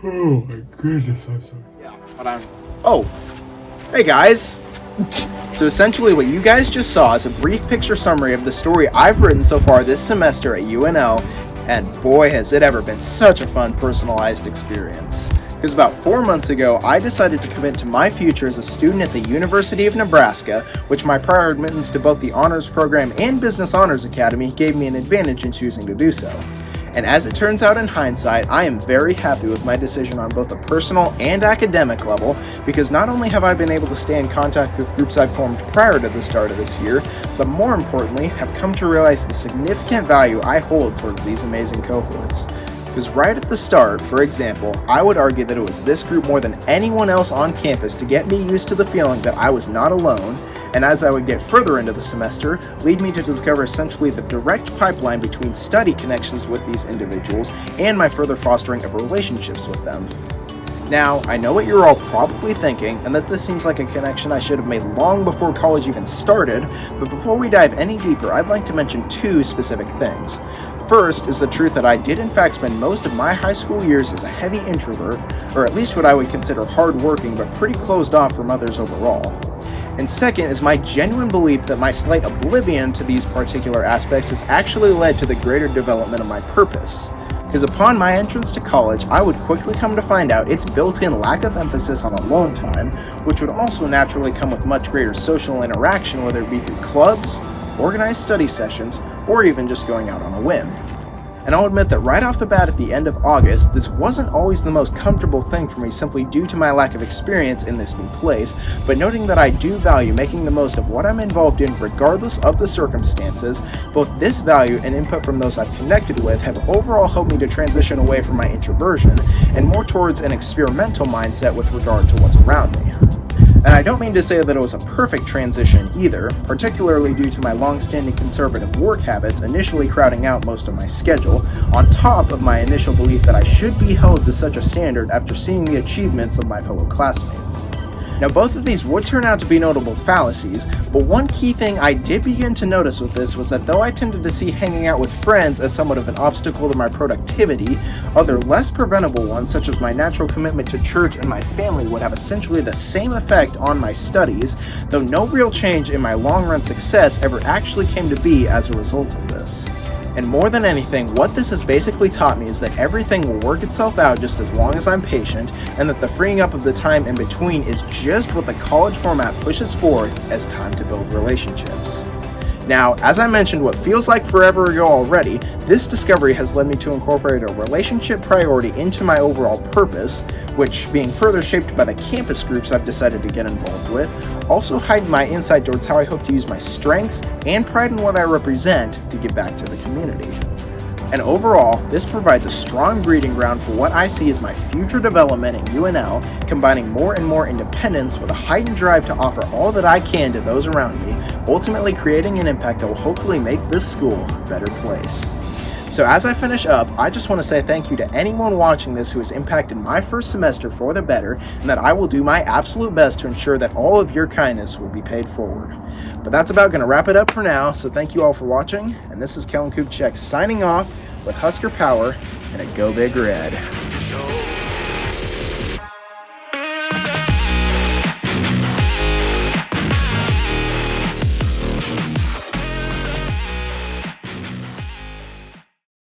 Oh my goodness, I'm sorry. Yeah, but I'm... Oh, hey guys! So essentially what you guys just saw is a brief picture summary of the story I've written so far this semester at UNL, and boy has it ever been such a fun personalized experience. Because about 4 months ago, I decided to commit to my future as a student at the University of Nebraska, which my prior admittance to both the Honors Program and Business Honors Academy gave me an advantage in choosing to do so. And as it turns out in hindsight, I am very happy with my decision on both a personal and academic level, because not only have I been able to stay in contact with groups I formed prior to the start of this year, but more importantly, have come to realize the significant value I hold towards these amazing cohorts. Because right at the start, for example, I would argue that it was this group more than anyone else on campus to get me used to the feeling that I was not alone, and as I would get further into the semester, lead me to discover essentially the direct pipeline between study connections with these individuals and my further fostering of relationships with them. Now, I know what you're all probably thinking, and that this seems like a connection I should have made long before college even started, but before we dive any deeper, I'd like to mention two specific things. First is the truth that I did in fact spend most of my high school years as a heavy introvert, or at least what I would consider hardworking but pretty closed off from others overall. And second is my genuine belief that my slight oblivion to these particular aspects has actually led to the greater development of my purpose. Because upon my entrance to college, I would quickly come to find out its built-in lack of emphasis on alone time, which would also naturally come with much greater social interaction, whether it be through clubs, organized study sessions, or even just going out on a whim. And I'll admit that right off the bat at the end of August, this wasn't always the most comfortable thing for me simply due to my lack of experience in this new place, but noting that I do value making the most of what I'm involved in regardless of the circumstances, both this value and input from those I've connected with have overall helped me to transition away from my introversion and more towards an experimental mindset with regard to what's around me. And I don't mean to say that it was a perfect transition either, particularly due to my long-standing conservative work habits initially crowding out most of my schedule, on top of my initial belief that I should be held to such a standard after seeing the achievements of my fellow classmates. Now, both of these would turn out to be notable fallacies, but one key thing I did begin to notice with this was that though I tended to see hanging out with friends as somewhat of an obstacle to my productivity, other less preventable ones, such as my natural commitment to church and my family, would have essentially the same effect on my studies, though no real change in my long-run success ever actually came to be as a result of this. And more than anything, what this has basically taught me is that everything will work itself out just as long as I'm patient, and that the freeing up of the time in between is just what the college format pushes forth as time to build relationships. Now, as I mentioned what feels like forever ago already, this discovery has led me to incorporate a relationship priority into my overall purpose, which, being further shaped by the campus groups I've decided to get involved with, also heightened my insight towards how I hope to use my strengths and pride in what I represent to give back to the community. And overall, this provides a strong breeding ground for what I see as my future development at UNL, combining more and more independence with a heightened drive to offer all that I can to those around me, ultimately creating an impact that will hopefully make this school a better place. So as I finish up, I just want to say thank you to anyone watching this who has impacted my first semester for the better, and that I will do my absolute best to ensure that all of your kindness will be paid forward. But that's about going to wrap it up for now, so thank you all for watching, and this is Kellan Kubicek signing off with Husker Power and a Go Big Red.